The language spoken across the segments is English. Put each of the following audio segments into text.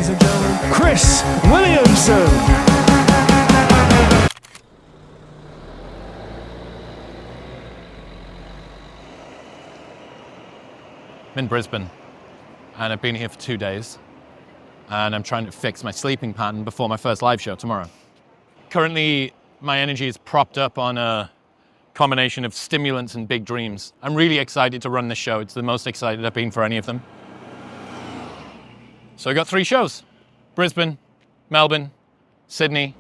ladies and gentlemen, Chris Williamson. I'm in Brisbane, and I've been here for 2 days, and I'm trying to fix my sleeping pattern before my first live show tomorrow. Currently, my energy is propped up on a combination of stimulants and big dreams. I'm really excited to run this show. It's the most excited I've been for any of them. So I got 3 shows: Brisbane, Melbourne, Sydney.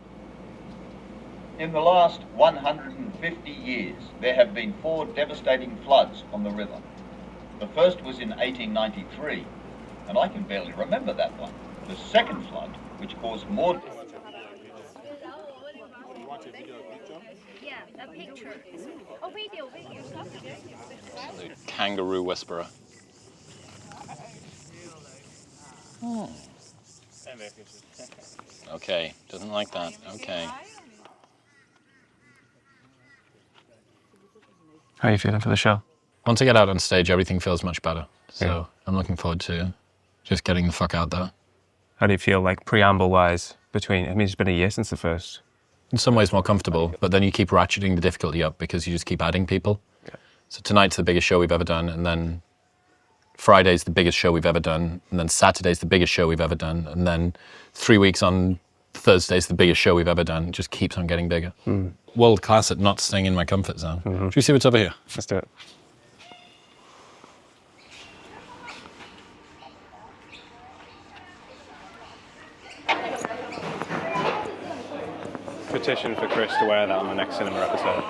In the last 150 years, there have been 4 devastating floods on the river. The first was in 1893, and I can barely remember that one. The second flood, which caused more... Yeah, a picture. Oh, video. The kangaroo whisperer. Oh. Okay, doesn't like that. Okay. How are you feeling for the show? Once I get out on stage, everything feels much better. So I'm looking forward to just getting the fuck out there. How do you feel, like, preamble-wise, between... I mean, it's been a year since the first. In some ways more comfortable, but then you keep ratcheting the difficulty up because you just keep adding people. Yeah. So tonight's the biggest show we've ever done, and then Friday's the biggest show we've ever done, and then Saturday's the biggest show we've ever done, and then 3 weeks on Thursday's the biggest show we've ever done. It just keeps on getting bigger. World class at not staying in my comfort zone. Should we see what's over here? Let's do it. Petition for Chris to wear that on the next cinema episode.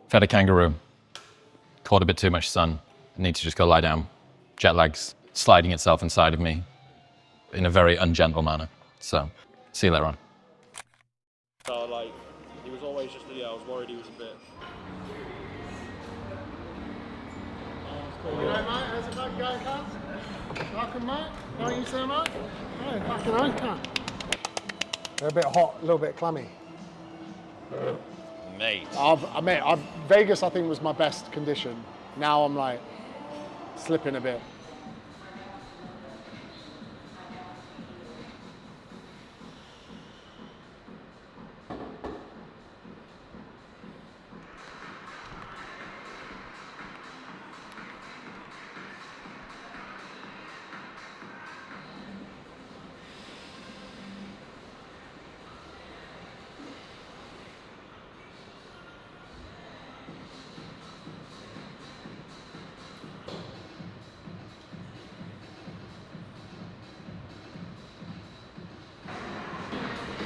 Fed a kangaroo. Caught a bit too much sun. I need to just go lie down. Jet lag's sliding itself inside of me in a very ungentle manner. So, see you later on. So, like, he was always just, I was worried he was a bit... Hey mate, how's it going, cuz? Welcome mate, how are you sir mate? Hey, fucking okay. They're a bit hot, a little bit clammy. Mate. Vegas I think was my best condition. Now I'm like, slipping a bit.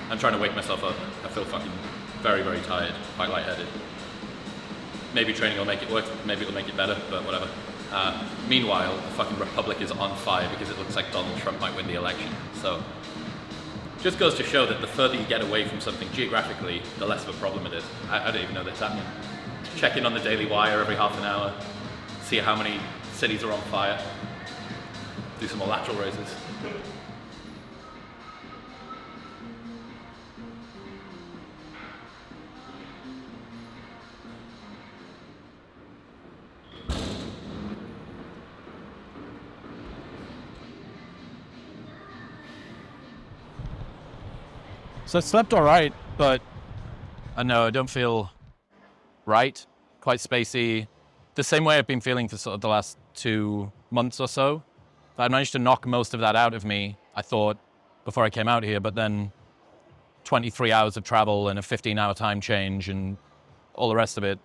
I'm trying to wake myself up. I feel fucking very, very tired, quite lightheaded. Maybe training will make it work, maybe it'll make it better, but whatever. Meanwhile, the fucking Republic is on fire because it looks like Donald Trump might win the election. So, just goes to show that the further you get away from something geographically, the less of a problem it is. I don't even know that's happening. Check in on the Daily Wire every half an hour, see how many cities are on fire, do some more lateral raises. So I slept all right, but I know I don't feel right, quite spacey, the same way I've been feeling for sort of the last 2 months or so. I managed to knock most of that out of me, I thought, before I came out here, but then 23 hours of travel and a 15-hour time change and all the rest of it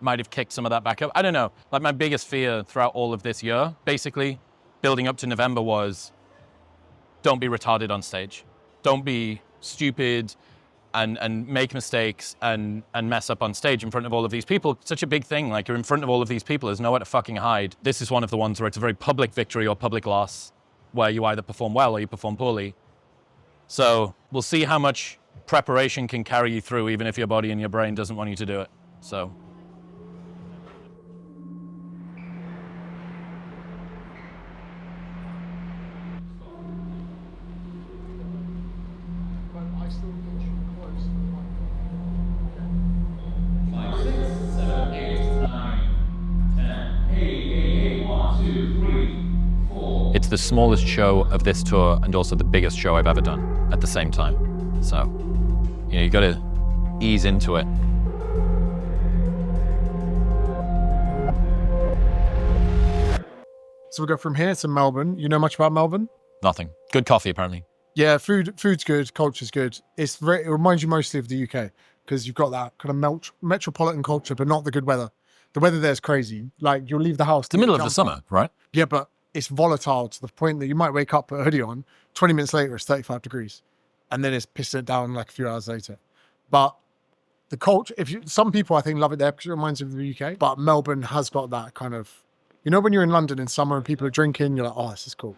might have kicked some of that back up. I don't know. Like, my biggest fear throughout all of this year, basically, building up to November, was don't be retarded on stage. Don't be stupid and make mistakes and mess up on stage in front of all of these people. It's such a big thing. Like, you're in front of all of these people. There's nowhere to fucking hide. This is one of the ones where it's a very public victory or public loss, where you either perform well or you perform poorly. So we'll see how much preparation can carry you through, even if your body and your brain doesn't want you to do it. So. It's the smallest show of this tour and also the biggest show I've ever done at the same time. So, you got to ease into it. So we'll go from here to Melbourne. You know much about Melbourne? Nothing. Good coffee, apparently. Yeah, food's good, culture's good. It reminds you mostly of the UK because you've got that kind of metropolitan culture, but not the good weather. The weather there is crazy. Like, you'll leave the house. It's the middle of the summer, right? Yeah, but it's volatile to the point that you might wake up with a hoodie on. 20 minutes later, it's 35 degrees. And then it's pissing it down like a few hours later. But the culture, some people I think love it there because it reminds them of the UK. But Melbourne has got that kind of, when you're in London in summer and people are drinking, you're like, oh, this is cool.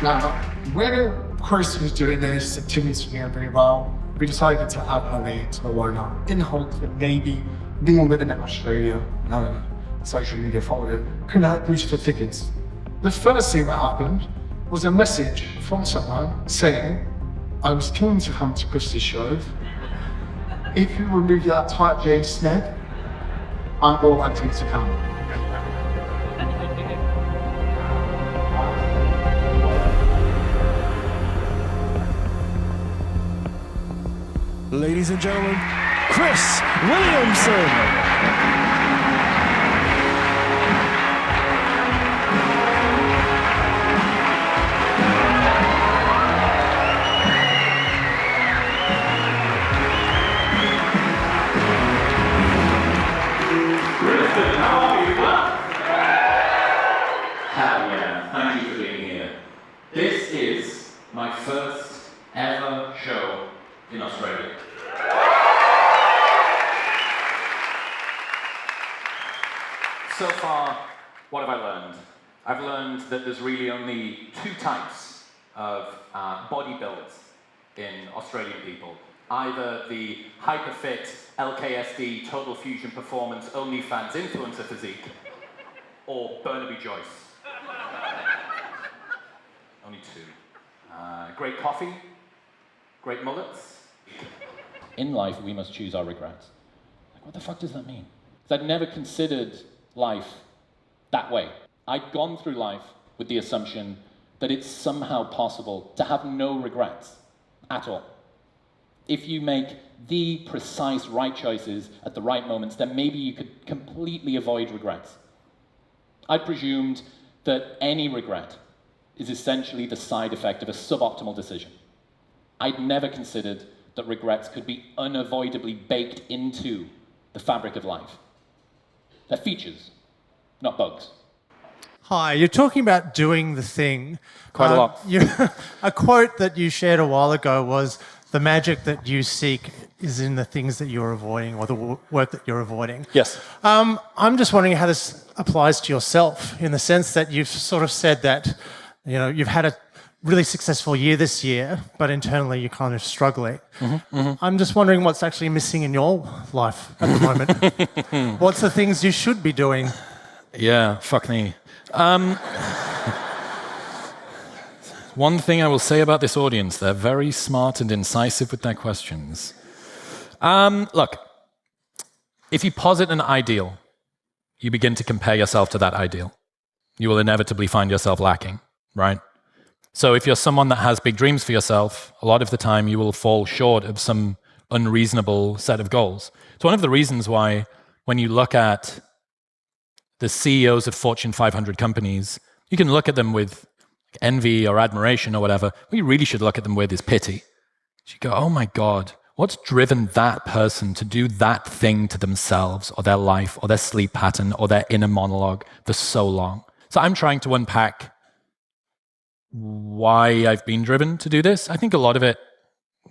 Now, when Chris was doing this, and Timmy's doing very well, we decided to add Ali to the lineup in hopes that maybe being living in Australia, social media following, could help boost the tickets. The first thing that happened was a message from someone saying, I was keen to come to Chris's show. If you remove that Type J snag, I'm more likely to come. Ladies and gentlemen, Chris Williamson. Thank you for being here. This is my first ever show in Australia. So far, what have I learned? I've learned that there's really only two types of body builds in Australian people. Either the hyper-fit, LKSD, Total Fusion Performance, OnlyFans influencer physique, or Burnaby Joyce. Only two. Great coffee, great mullets. In life, we must choose our regrets. Like, what the fuck does that mean? Because I'd never considered life that way. I'd gone through life with the assumption that it's somehow possible to have no regrets at all. If you make the precise right choices at the right moments, then maybe you could completely avoid regrets. I presumed that any regret is essentially the side effect of a suboptimal decision. I'd never considered that regrets could be unavoidably baked into the fabric of life. They're features, not bugs. Hi, you're talking about doing the thing. Quite a lot. A quote that you shared a while ago was, the magic that you seek is in the things that you're avoiding, or the work that you're avoiding. Yes. I'm just wondering how this applies to yourself, in the sense that you've sort of said that, you've had a really successful year this year, but internally you're kind of struggling. I'm just wondering what's actually missing in your life at the moment. What's the things you should be doing? Yeah, fuck me. One thing I will say about this audience, they're very smart and incisive with their questions. Look, if you posit an ideal, you begin to compare yourself to that ideal. You will inevitably find yourself lacking, right? So if you're someone that has big dreams for yourself, a lot of the time you will fall short of some unreasonable set of goals. It's one of the reasons why when you look at the CEOs of Fortune 500 companies, you can look at them with envy or admiration or whatever. What you really should look at them with is pity. You go, oh my God, what's driven that person to do that thing to themselves or their life or their sleep pattern or their inner monologue for so long? So I'm trying to unpack why I've been driven to do this. I think a lot of it,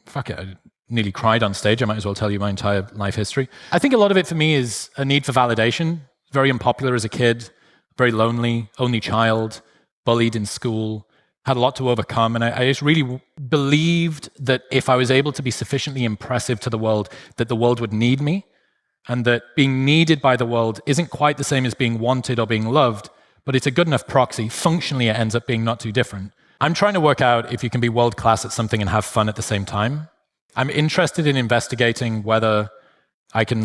fuck it, I nearly cried on stage. I might as well tell you my entire life history. I think a lot of it for me is a need for validation. Very unpopular as a kid. very lonely, only child, bullied in school, had a lot to overcome. And I just really believed that if I was able to be sufficiently impressive to the world, that the world would need me, and that being needed by the world isn't quite the same as being wanted or being loved, but it's a good enough proxy. Functionally, it ends up being not too different. I'm trying to work out if you can be world-class at something and have fun at the same time. I'm interested in investigating whether I can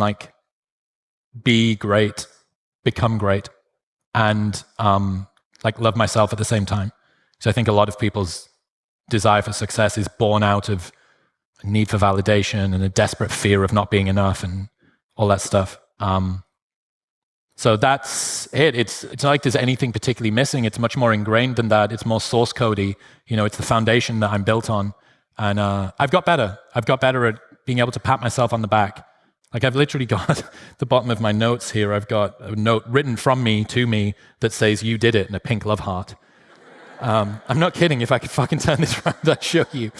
be great, become great, and love myself at the same time. So I think a lot of people's desire for success is born out of a need for validation and a desperate fear of not being enough and all that stuff. So that's it. It's not like there's anything particularly missing. It's much more ingrained than that. It's more source codey. It's the foundation that I'm built on. And I've got better. I've got better at being able to pat myself on the back. I've literally got the bottom of my notes here. I've got a note written from me to me that says, "You did it," and a pink love heart. I'm not kidding. If I could fucking turn this around, I'd show you.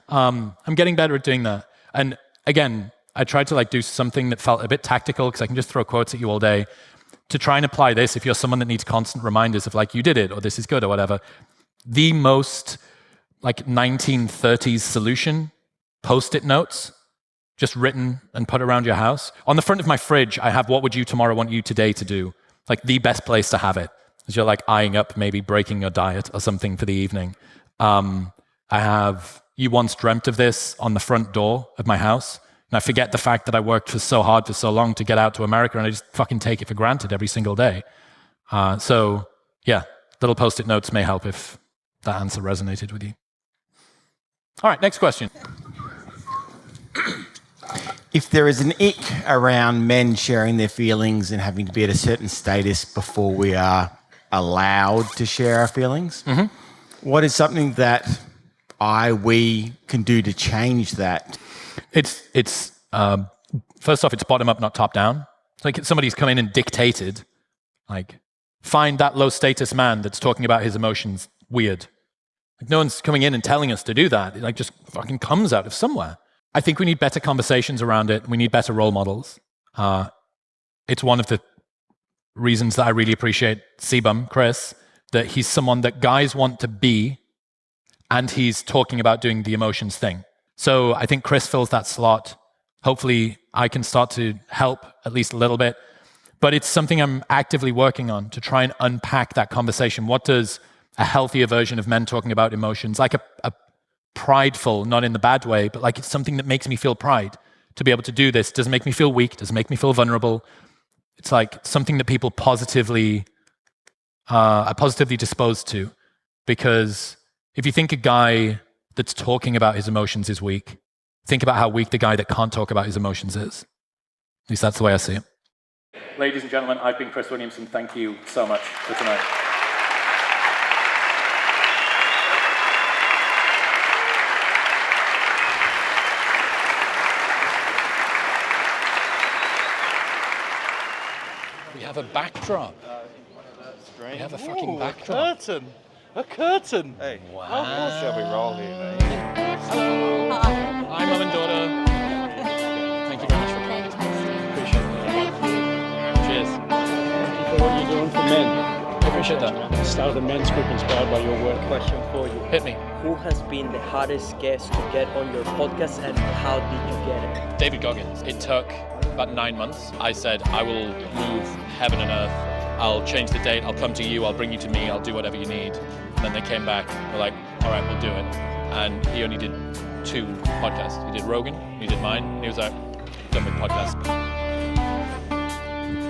I'm getting better at doing that. And again, I tried to do something that felt a bit tactical, because I can just throw quotes at you all day, to try and apply this if you're someone that needs constant reminders of "you did it," or "this is good," or whatever. The most 1930s solution, Post-it notes, just written and put around your house. On the front of my fridge, I have "What would you tomorrow want you today to do?" The best place to have it, as you're eyeing up maybe breaking your diet or something for the evening. I have "You once dreamt of this" on the front door of my house. And I forget the fact that I worked so hard for so long to get out to America, and I just fucking take it for granted every single day. So yeah, little Post-it notes may help if that answer resonated with you. All right, next question. If there is an ick around men sharing their feelings and having to be at a certain status before we are allowed to share our feelings, what is something that we can do to change that? It's first off, it's bottom up, not top down. It's somebody's come in and dictated, find that low status man that's talking about his emotions weird. No one's coming in and telling us to do that. It just fucking comes out of somewhere. I think we need better conversations around it. We need better role models. It's one of the reasons that I really appreciate Sebum, Chris, that he's someone that guys want to be, and he's talking about doing the emotions thing. So I think Chris fills that slot. Hopefully I can start to help at least a little bit. But it's something I'm actively working on to try and unpack that conversation. What does a healthier version of men talking about emotions, a prideful, not in the bad way, but it's something that makes me feel pride to be able to do this. Doesn't make me feel weak, doesn't make me feel vulnerable. It's something that people are positively disposed to. Because if you think a guy that's talking about his emotions is weak, think about how weak the guy that can't talk about his emotions is. At least that's the way I see it. Ladies and gentlemen, I've been Chris Williamson. Thank you so much for tonight. We have a backdrop. We have a fucking backdrop. A curtain. Hey, wow. How close shall we roll here, mate? Hi, Mum and daughter. Thank you very much for coming. Appreciate it. Cheers. Thank you for what you're doing for men. I appreciate that. Started a men's group inspired by your work. Question for you. Hit me. Who has been the hardest guest to get on your podcast, and how did you get it? David Goggins. It took about 9 months. I said, I will move heaven and earth. I'll change the date. I'll come to you. I'll bring you to me. I'll do whatever you need. And then they came back. They're like, all right, we'll do it. And he only did 2 podcasts. He did Rogan. He did mine. And he was like, done with podcasts.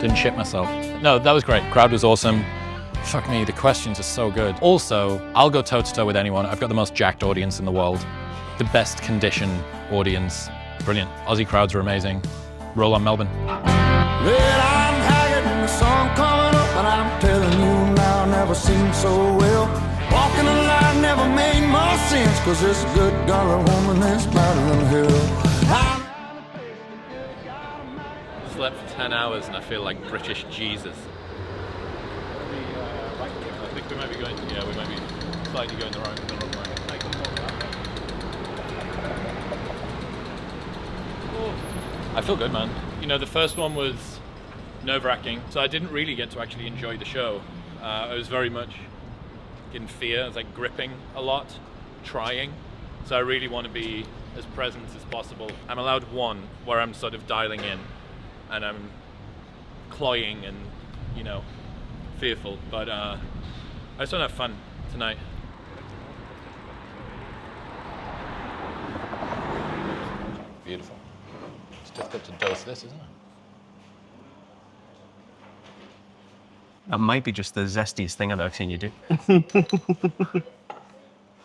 Didn't shit myself. No, that was great. Crowd was awesome. Fuck me, the questions are so good. Also, I'll go toe-to-toe with anyone. I've got the most jacked audience in the world. The best conditioned audience. Brilliant. Aussie crowds are amazing. Roll on Melbourne. Well, I'm haggard and the sun coming up, but I'm telling you now, never seemed so well. Walking a line never made more sense, cause this good golly woman is better than hell. Slept for 10 hours and I feel like British Jesus. I think we might be going, we might be slightly going the wrong way. I feel good, man. The first one was nerve-wracking, so I didn't really get to actually enjoy the show. I was very much in fear. I was like gripping a lot, trying. So I really want to be as present as possible. I'm allowed one where I'm sort of dialing in and I'm cloying and, you know, fearful. But I just want to have fun tonight. Beautiful. It's difficult to dose this, isn't it? That might be just the zestiest thing I've ever seen you do.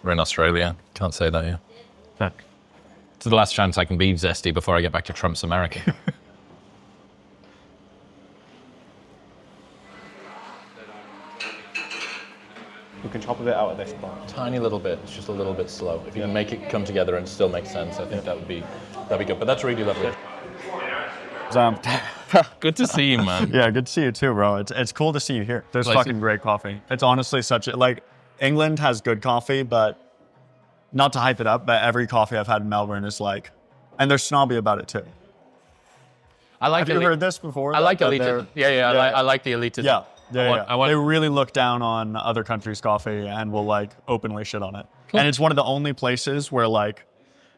We're in Australia. Can't say that, yeah. But It's the last chance I can be zesty before I get back to Trump's America. we can chop a bit out of this part. Tiny little bit. It's just a little bit slow. If you can make it come together and still make sense, I think that'd be good. But that's really lovely. Good to see you, man. Yeah, good to see you too, bro. It's cool to see you here. There's fucking great coffee. It's honestly such a, like, England has good coffee, but not to hype it up, but every coffee I've had in Melbourne is like, and they're snobby about it too. Have you heard this before? I like elitism. I like the elitism. They really look down on other countries' coffee and will like openly shit on it. Cool. And it's one of the only places where like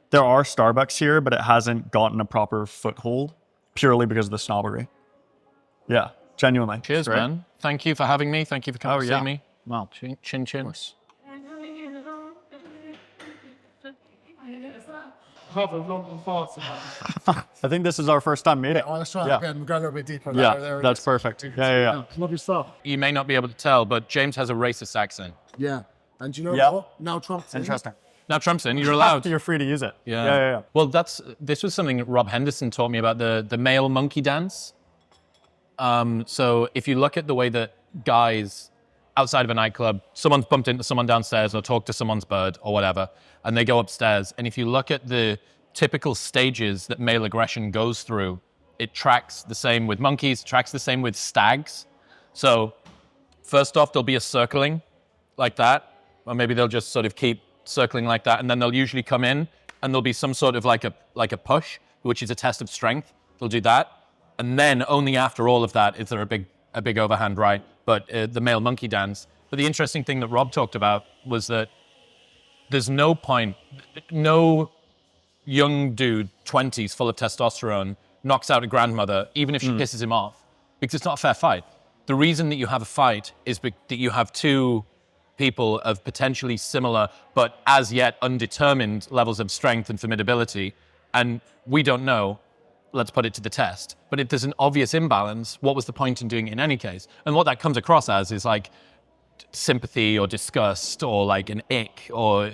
there are Starbucks here, but it hasn't gotten a proper foothold purely because of the snobbery. Yeah, genuinely. Cheers, man. Thank you for having me. Thank you for coming to see me. Wow. Chin chin. I think this is our first time meeting. Oh, that's right. Yeah. Again, we're going a little bit deeper. Yeah, that's perfect. Yeah. Love your stuff. You may not be able to tell, but James has a racist accent. Yeah. And you know what? Now Trump's in. Interesting. Now Trump's in, you're allowed. You're free to use it. Yeah. Well, this was something that Rob Henderson taught me about the male monkey dance. So if you look at the way that guys outside of a nightclub, someone's bumped into someone downstairs or talked to someone's bird or whatever, and they go upstairs. And if you look at the typical stages that male aggression goes through, it tracks the same with monkeys, tracks the same with stags. So first off, there'll be a circling like that, or maybe they'll just sort of keep circling like that, and then they'll usually come in and there'll be some sort of like a push, which is a test of strength. They'll do that, and then only after all of that is there a big overhand right. But the male monkey dance. But the interesting thing that Rob talked about was that there's no point, no young dude, 20s, full of testosterone, knocks out a grandmother, even if she pisses him off, because it's not a fair fight. The reason that you have a fight is that you have two people of potentially similar, but as yet undetermined levels of strength and formidability, and we don't know. Let's put it to the test. But if there's an obvious imbalance, what was the point in doing it in any case? And what that comes across as is like sympathy or disgust or like an ick or,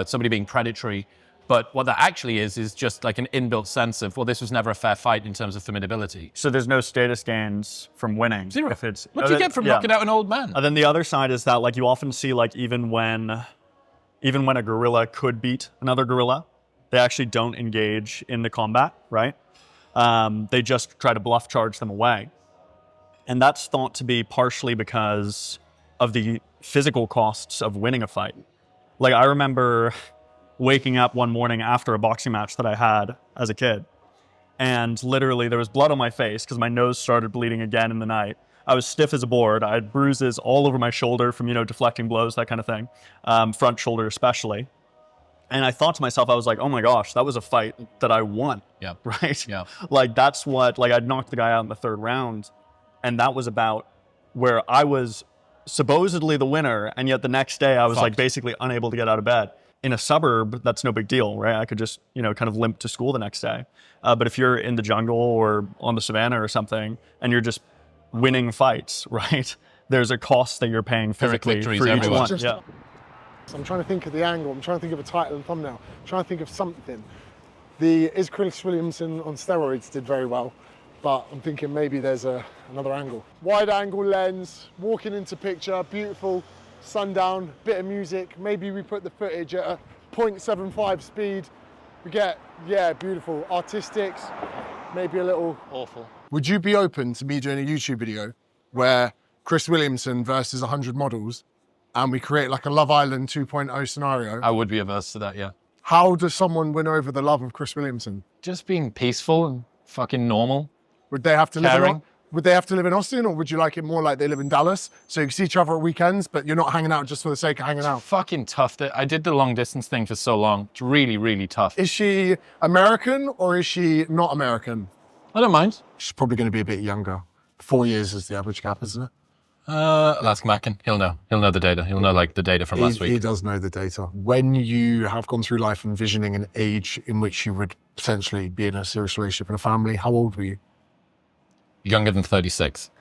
somebody being predatory. But what that actually is just like an inbuilt sense of, well, this was never a fair fight in terms of formidability. So there's no status gains from winning. Zero. What do you get from knocking out an old man? And then the other side is that like you often see like even when a gorilla could beat another gorilla, they actually don't engage in the combat, right? They just try to bluff charge them away. And that's thought to be partially because of the physical costs of winning a fight. Like I remember waking up one morning after a boxing match that I had as a kid, and literally there was blood on my face because my nose started bleeding again in the night. I was stiff as a board. I had bruises all over my shoulder from, deflecting blows, that kind of thing, front shoulder especially. And I thought to myself, I was like, oh my gosh, that was a fight that I won, right? Yeah. Like that's what, like I'd knocked the guy out in the third round, and that was about where I was supposedly the winner, and yet the next day I was like basically unable to get out of bed. In a suburb, that's no big deal, right? I could just, kind of limp to school the next day. But if you're in the jungle or on the savannah or something, and you're just winning fights, right? There's a cost that you're paying physically for each one. Yeah. I'm trying to think of the angle. I'm trying to think of a title and thumbnail. I'm trying to think of something. Is Chris Williamson on steroids did very well, but I'm thinking maybe there's another angle. Wide angle lens, walking into picture, beautiful, sundown, bit of music. Maybe we put the footage at a 0.75 speed. We get, beautiful, artistics, maybe a little... Awful. Would you be open to me doing a YouTube video where Chris Williamson versus 100 models, and we create like a Love Island 2.0 scenario? I would be averse to that, yeah. How does someone win over the love of Chris Williamson? Just being peaceful and fucking normal. Would they have to live Would they have to live in Austin, or would you like it more like they live in Dallas? So you can see each other at weekends, but you're not hanging out just for the sake of hanging out. Fucking tough. I did the long distance thing for so long. It's really, really tough. Is she American or is she not American? I don't mind. She's probably going to be a bit younger. 4 years is the average gap, isn't it? Ask Mackin. He'll know. He'll know the data. He'll know like the data from last week. He does know the data. When you have gone through life envisioning an age in which you would potentially be in a serious relationship and a family, how old were you? Younger than 36.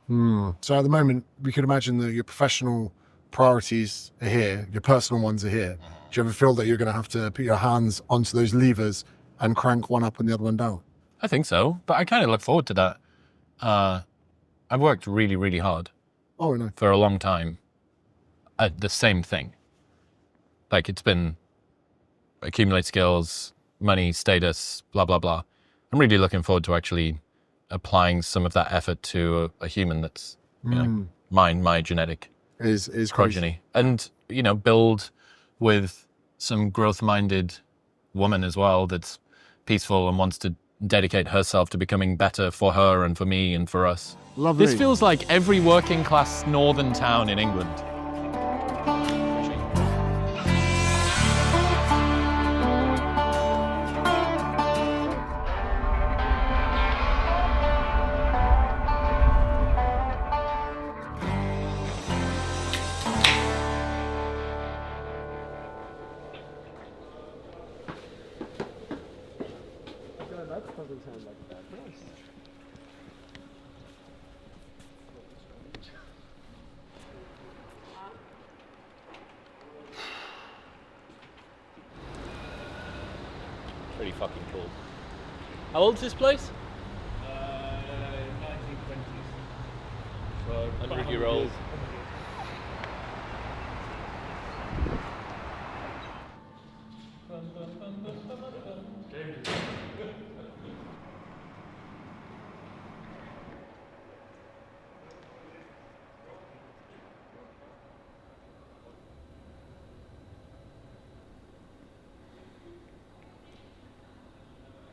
So at the moment, we could imagine that your professional priorities are here, your personal ones are here. Do you ever feel that you're going to have to put your hands onto those levers and crank one up and the other one down? I think so, but I kind of look forward to that. I've worked really, really hard for a long time at the same thing. Like it's been accumulate skills, money, status, blah, blah, blah. I'm really looking forward to actually applying some of that effort to a human that's, you know, my genetic is progeny. And, you know, build with some growth-minded woman as well that's peaceful and wants to dedicate herself to becoming better for her and for me and for us. Lovely. This feels like every working class northern town in England. Pretty fucking cool. How old's this place? 1920s. So 100-year-old.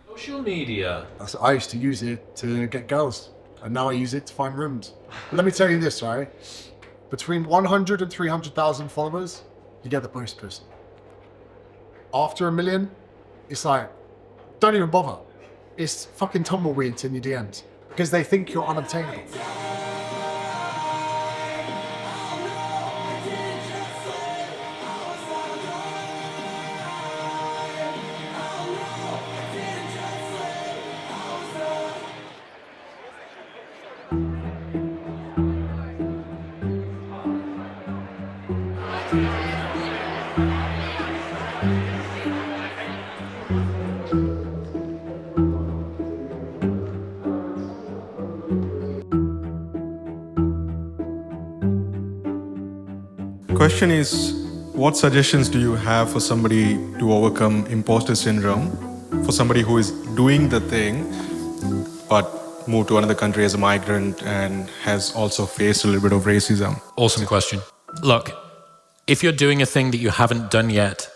Social media. I used to use it to get girls, and now I use it to find rooms. Let me tell you this, right? Between 100 and 300,000 followers, you get the most person. After 1 million, it's like, don't even bother. It's fucking tumbleweeds in your DMs because they think you're unobtainable. Question is, what suggestions do you have for somebody to overcome imposter syndrome? For somebody who is doing the thing, but moved to another country as a migrant and has also faced a little bit of racism? Awesome question. Look, if you're doing a thing that you haven't done yet,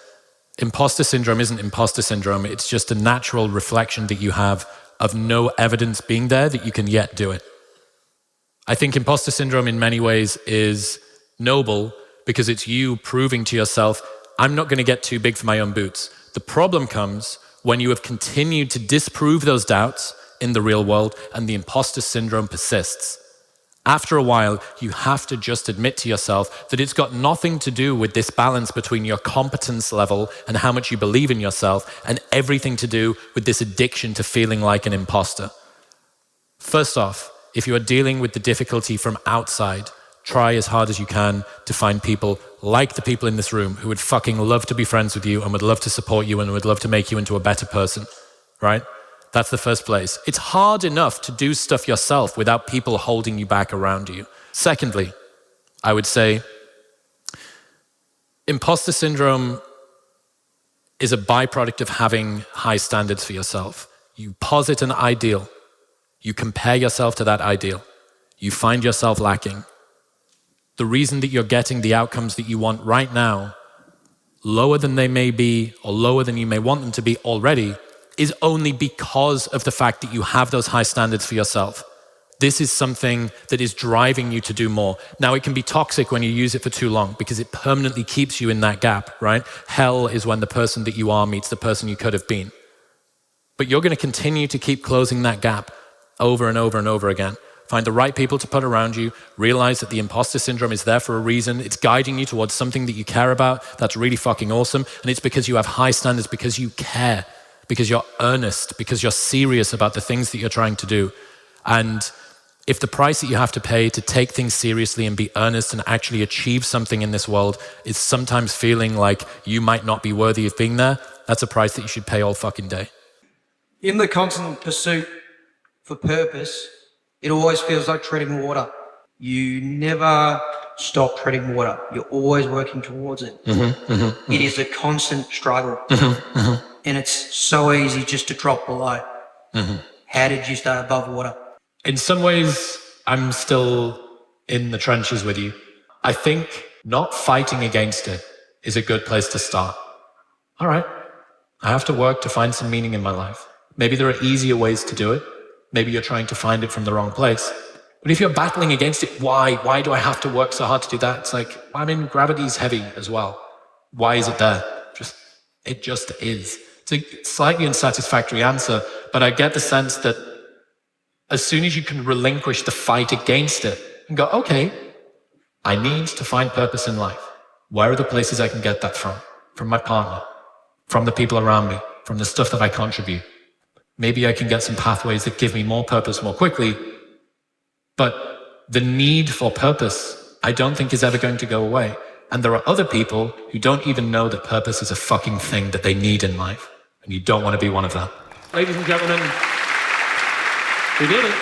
imposter syndrome isn't imposter syndrome. It's just a natural reflection that you have of no evidence being there that you can yet do it. I think imposter syndrome in many ways is noble because it's you proving to yourself, I'm not going to get too big for my own boots. The problem comes when you have continued to disprove those doubts in the real world and the imposter syndrome persists. After a while, you have to just admit to yourself that it's got nothing to do with this balance between your competence level and how much you believe in yourself and everything to do with this addiction to feeling like an imposter. First off, if you are dealing with the difficulty from outside, try as hard as you can to find people like the people in this room who would fucking love to be friends with you and would love to support you and would love to make you into a better person, right? That's the first place. It's hard enough to do stuff yourself without people holding you back around you. Secondly, I would say imposter syndrome is a byproduct of having high standards for yourself. You posit an ideal. You compare yourself to that ideal. You find yourself lacking. The reason that you're getting the outcomes that you want right now, lower than they may be or lower than you may want them to be already, is only because of the fact that you have those high standards for yourself. This is something that is driving you to do more. Now, it can be toxic when you use it for too long because it permanently keeps you in that gap, right? Hell is when the person that you are meets the person you could have been. But you're going to continue to keep closing that gap over and over and over again. Find the right people to put around you. Realize that the imposter syndrome is there for a reason. It's guiding you towards something that you care about. That's really fucking awesome. And it's because you have high standards, because you care, because you're earnest, because you're serious about the things that you're trying to do. And if the price that you have to pay to take things seriously and be earnest and actually achieve something in this world is sometimes feeling like you might not be worthy of being there, that's a price that you should pay all fucking day. In the constant pursuit for purpose, it always feels like treading water. You never stop treading water. You're always working towards it. It is a constant struggle. And it's so easy just to drop below. How did you stay above water? In some ways, I'm still in the trenches with you. I think not fighting against it is a good place to start. All right, I have to work to find some meaning in my life. Maybe there are easier ways to do it. Maybe you're trying to find it from the wrong place. But if you're battling against it, why? Why do I have to work so hard to do that? It's like, I mean, gravity's heavy as well. Why is it there? It just is. It's a slightly unsatisfactory answer, but I get the sense that as soon as you can relinquish the fight against it and go, okay, I need to find purpose in life. Where are the places I can get that from? From my partner, from the people around me, from the stuff that I contribute. Maybe I can get some pathways that give me more purpose more quickly. But the need for purpose, I don't think is ever going to go away. And there are other people who don't even know that purpose is a fucking thing that they need in life. And you don't want to be one of them. Ladies and gentlemen, we did it.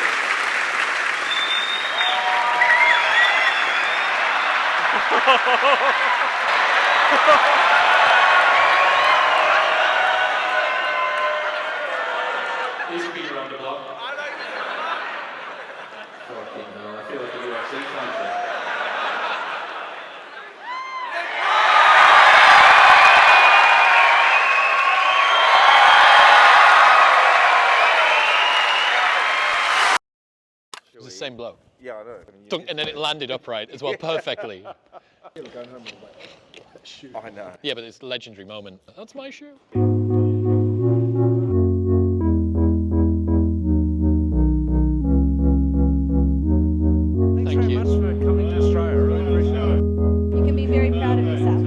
These would be your underdog. Fucking hell, I feel like a UFC fighter. It was the same blow. Yeah, I know. Dunk, and then it landed upright as well, perfectly. I know. Yeah, but it's a legendary moment. That's my shoe. Thanks very much for coming to Australia. I really appreciate it. You can be very proud of yourself.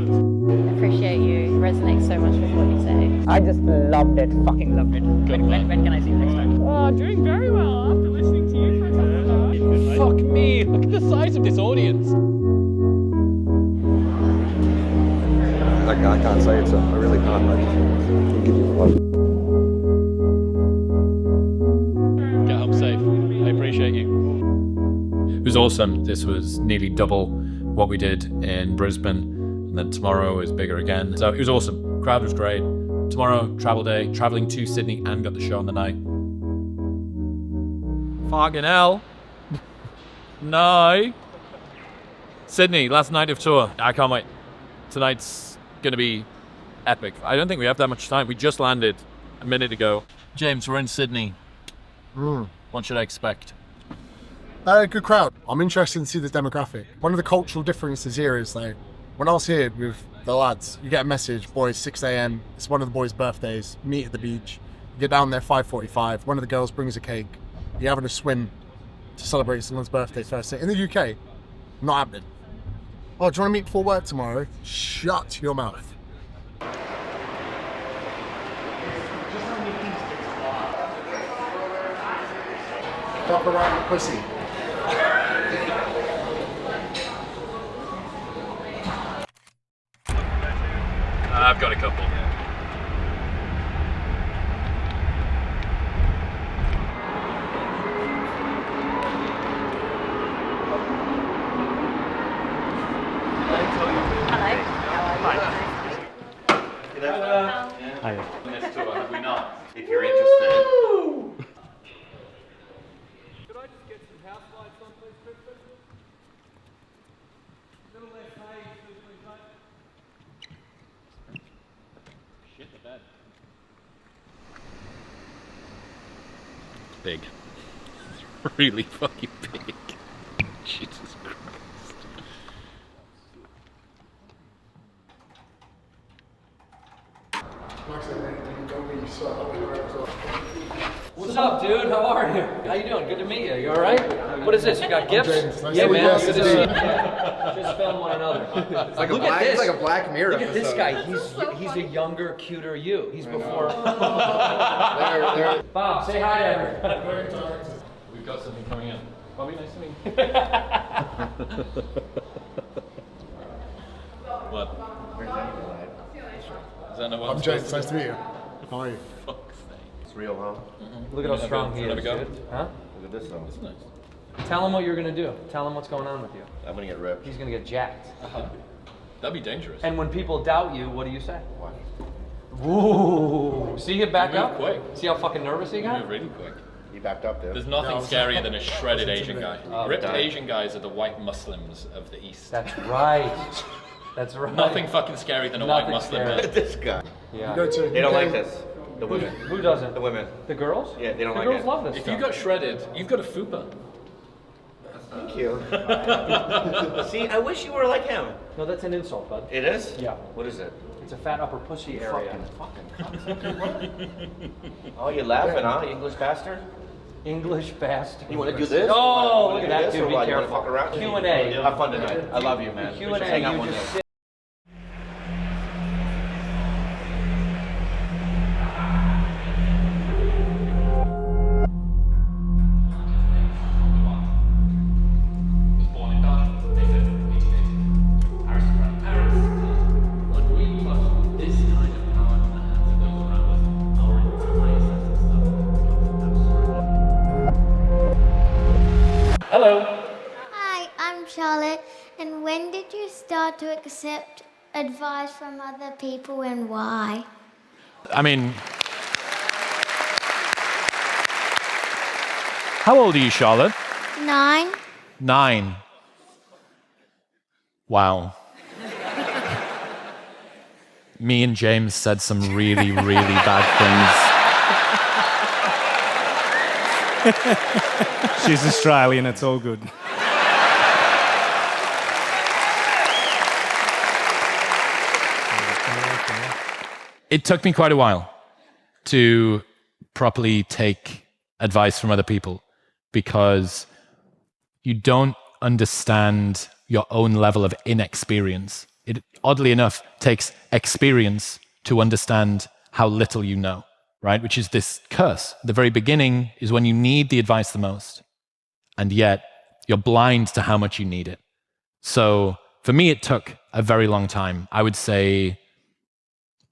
I appreciate you. It resonates so much with what you say. I just loved it. Fucking loved it. When can I see you next time? Oh, doing very well after listening to you for a couple of hours. Fuck me, look at the size of this audience. I can't say it, so I really can't. I can give you one. Get home safe. I appreciate you. It was awesome. This was nearly double what we did in Brisbane. And then tomorrow is bigger again. So it was awesome. Crowd was great. Tomorrow, travel day, traveling to Sydney and got the show on the night. Fucking hell. No. Sydney, last night of tour. I can't wait. Tonight's going to be epic. I don't think we have that much time. We just landed a minute ago. James, we're in Sydney. What should I expect? Good crowd. I'm interested to see the demographic. One of the cultural differences here is like, when I was here with the lads, you get a message, boys, 6 a.m. It's one of the boys' birthdays. Meet at the beach. You get down there 5:45. One of the girls brings a cake. You're having a swim to celebrate someone's birthday first thing. In the UK, not happening. Oh, do you want to meet before work tomorrow? Shut your mouth. Stop around the pussy. I've got a couple. Hi. This tour, have we not? If you're interested. Could I just get some house lights on, please, Kristen? Little less haze, please, mate. Shit the bed. Big. really fucking big. Jesus Christ. What's up, dude? How are you? How you doing? Good to meet you. You all right? What is this? You got gifts? Yeah, man. Good to see you. Just found one another. It's like, Look a black, at this. it's like a Black Mirror Look at this episode. guy. He's a younger, cuter you. He's before. Bob, say hi to everybody. We've got something coming in. Bobby, nice to meet you. What? Is that not what I'm James. Nice to meet you. How are you? Fuck's sake. It's real, huh? Look at how strong he is, dude. Huh? Look at this though. That's nice. Tell him what you're gonna do. Tell him what's going on with you. I'm gonna get ripped. He's gonna get jacked. That'd be dangerous. And when people doubt you, what do you say? Ooh. See him back You move up? quick. See how fucking nervous he You got? move really quick. He backed up there. There's nothing scarier than a shredded Asian guy. Oh, Ripped damn. Asian guys are the white Muslims of the East. That's right. That's right. Nothing fucking scarier than a white Muslim man. This guy. Yeah. They don't like this. The women. Who doesn't? The women. The girls? Yeah, they don't the like girls it. love this If stuff. you got shredded, you've got a fupa. Thank you. See, I wish you were like him. No, that's an insult, bud. It is? Yeah. What is it? It's a fat upper pussy area. Oh, you're laughing, huh? You English bastard? English bastard. You want to do this? Oh, look You at wanna that, do this, dude. or Be what? You wanna careful. fuck around? Q&A. Have fun tonight. I love you, man. We should Q&A, hang out you one just day. sit. Hello. Hi, I'm Charlotte. And when did you start to accept advice from other people and why? I mean, how old are you, Charlotte? 9. 9. Wow. Me and James said some really, really bad things. She's Australian, it's all good. It took me quite a while to properly take advice from other people because you don't understand your own level of inexperience. It, oddly enough, takes experience to understand how little you know, right? Which is this curse. The very beginning is when you need the advice the most, and yet you're blind to how much you need it. So for me, it took a very long time. I would say,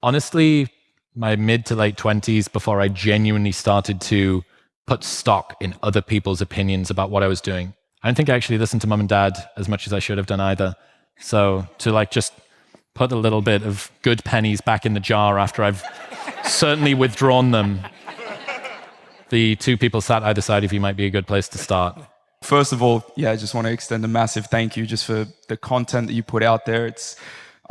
honestly, my mid to late 20s before I genuinely started to put stock in other people's opinions about what I was doing. I don't think I actually listened to mum and dad as much as I should have done either. So to like just put a little bit of good pennies back in the jar after I've certainly withdrawn them, the two people sat either side of you might be a good place to start. First of all, yeah, I just want to extend a massive thank you just for the content that you put out there. It's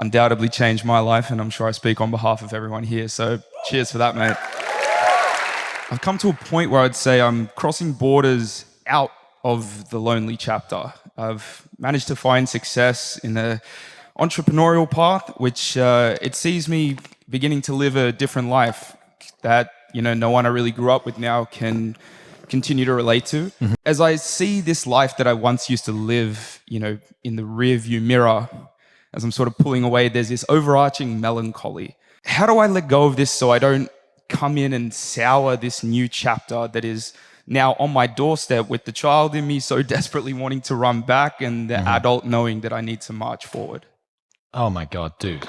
undoubtedly changed my life, and I'm sure I speak on behalf of everyone here. So cheers for that, mate. I've come to a point where I'd say I'm crossing borders out of the lonely chapter. I've managed to find success in the entrepreneurial path, which it sees me beginning to live a different life that, you know, no one I really grew up with now can continue to relate to. Mm-hmm. As I see this life that I once used to live, you know, in the rear view mirror, as I'm sort of pulling away, there's this overarching melancholy. How do I let go of this so I don't come in and sour this new chapter that is now on my doorstep with the child in me so desperately wanting to run back and the adult knowing that I need to march forward? Oh my God, dude.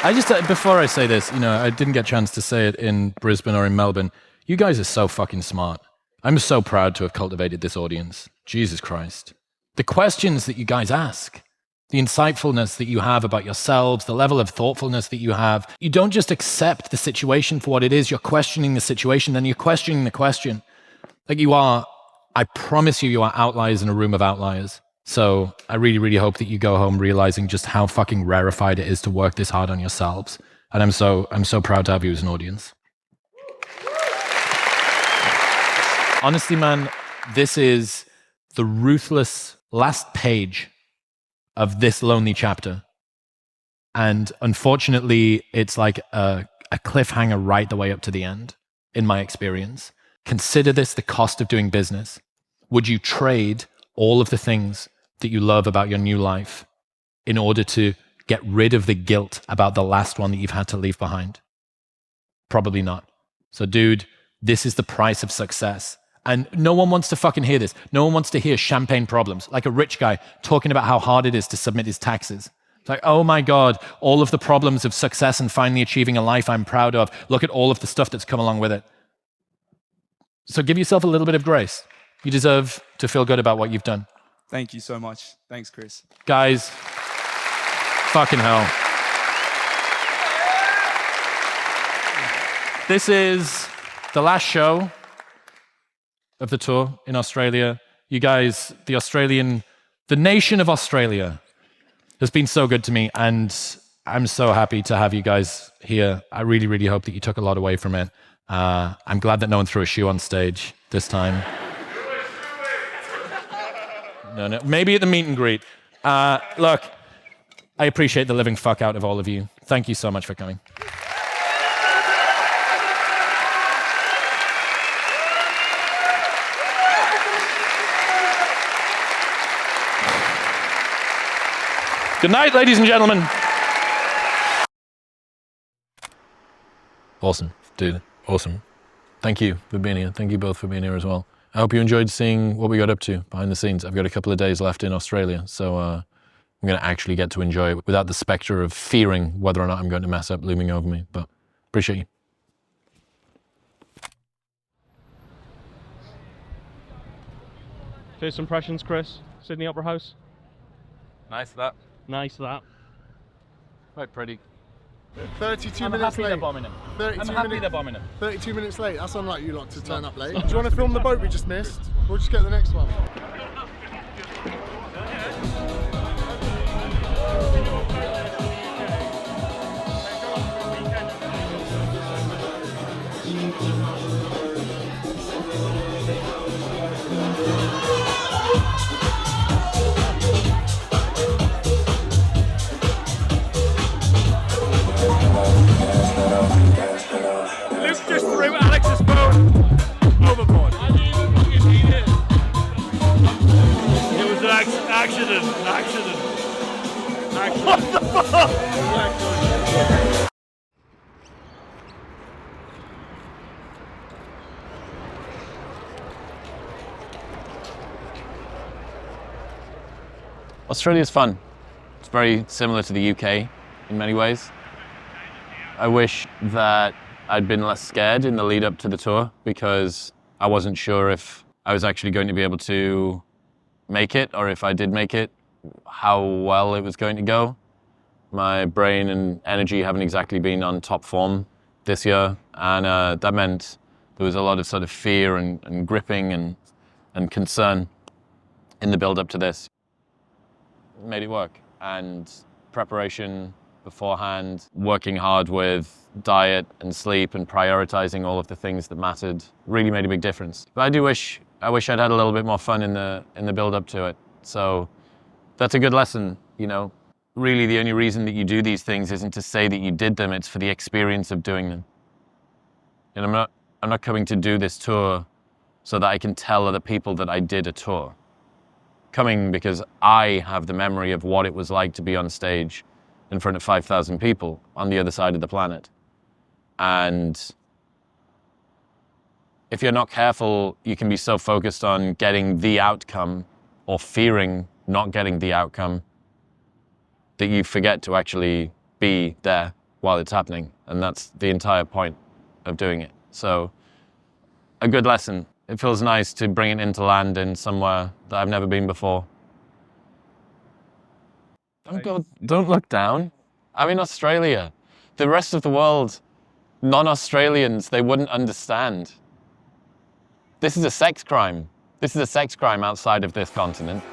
I just, before I say this, you know, I didn't get a chance to say it in Brisbane or in Melbourne. You guys are so fucking smart. I'm so proud to have cultivated this audience. Jesus Christ. The questions that you guys ask, the insightfulness that you have about yourselves, the level of thoughtfulness that you have. You don't just accept the situation for what it is. You're questioning the situation, then you're questioning the question. Like you are, I promise you, you are outliers in a room of outliers. So I really, really hope that you go home realizing just how fucking rarefied it is to work this hard on yourselves. And I'm so proud to have you as an audience. Honestly, man, this is the ruthless last page of this lonely chapter. And unfortunately, it's like a cliffhanger right the way up to the end, in my experience. Consider this the cost of doing business. Would you trade all of the things that you love about your new life in order to get rid of the guilt about the last one that you've had to leave behind? Probably not. So, dude, this is the price of success. And no one wants to fucking hear this. No one wants to hear champagne problems, like a rich guy talking about how hard it is to submit his taxes. It's like, oh my God, all of the problems of success and finally achieving a life I'm proud of. Look at all of the stuff that's come along with it. So give yourself a little bit of grace. You deserve to feel good about what you've done. Thank you so much. Thanks, Chris. Guys, fucking hell. This is the last show of the tour in Australia. You guys, the nation of Australia has been so good to me, and I'm so happy to have you guys here. I really, really hope that you took a lot away from it. I'm glad that no one threw a shoe on stage this time. No, maybe at the meet and greet. Look, I appreciate the living fuck out of all of you. Thank you so much for coming. Good night, ladies and gentlemen. Awesome, dude. Awesome. Thank you for being here. Thank you both for being here as well. I hope you enjoyed seeing what we got up to behind the scenes. I've got a couple of days left in Australia, so I'm going to actually get to enjoy it without the spectre of fearing whether or not I'm going to mess up looming over me. But appreciate you. First impressions, Chris. Sydney Opera House. Nice that. Nice that. Quite pretty. 32 I'm minutes happy late. they're bombing him. 32 minutes late. That's unlike you lot to turn up late. Do you want to film the boat we just missed? We'll just get the next one. Luke just threw Alex's phone overboard. It was an accident. What the fuck? Australia's fun. It's very similar to the UK in many ways. I wish that I'd been less scared in the lead up to the tour because I wasn't sure if I was actually going to be able to make it, or if I did make it, how well it was going to go. My brain and energy haven't exactly been on top form this year, and that meant there was a lot of sort of fear and gripping and concern in the build up to this. Made it work, and preparation beforehand, working hard with diet and sleep and prioritizing all of the things that mattered really made a big difference. But I wish I'd had a little bit more fun in the build up to it. So that's a good lesson, you know. Really the only reason that you do these things isn't to say that you did them, it's for the experience of doing them. And I'm not coming to do this tour so that I can tell other people that I did a tour. Coming because I have the memory of what it was like to be on stage in front of 5,000 people on the other side of the planet. And if you're not careful, you can be so focused on getting the outcome or fearing not getting the outcome that you forget to actually be there while it's happening. And that's the entire point of doing it. So a good lesson. It feels nice to bring it into land in somewhere that I've never been before. Don't look down. I'm in Australia. The rest of the world, non-Australians, they wouldn't understand. This is a sex crime. This is a sex crime outside of this continent.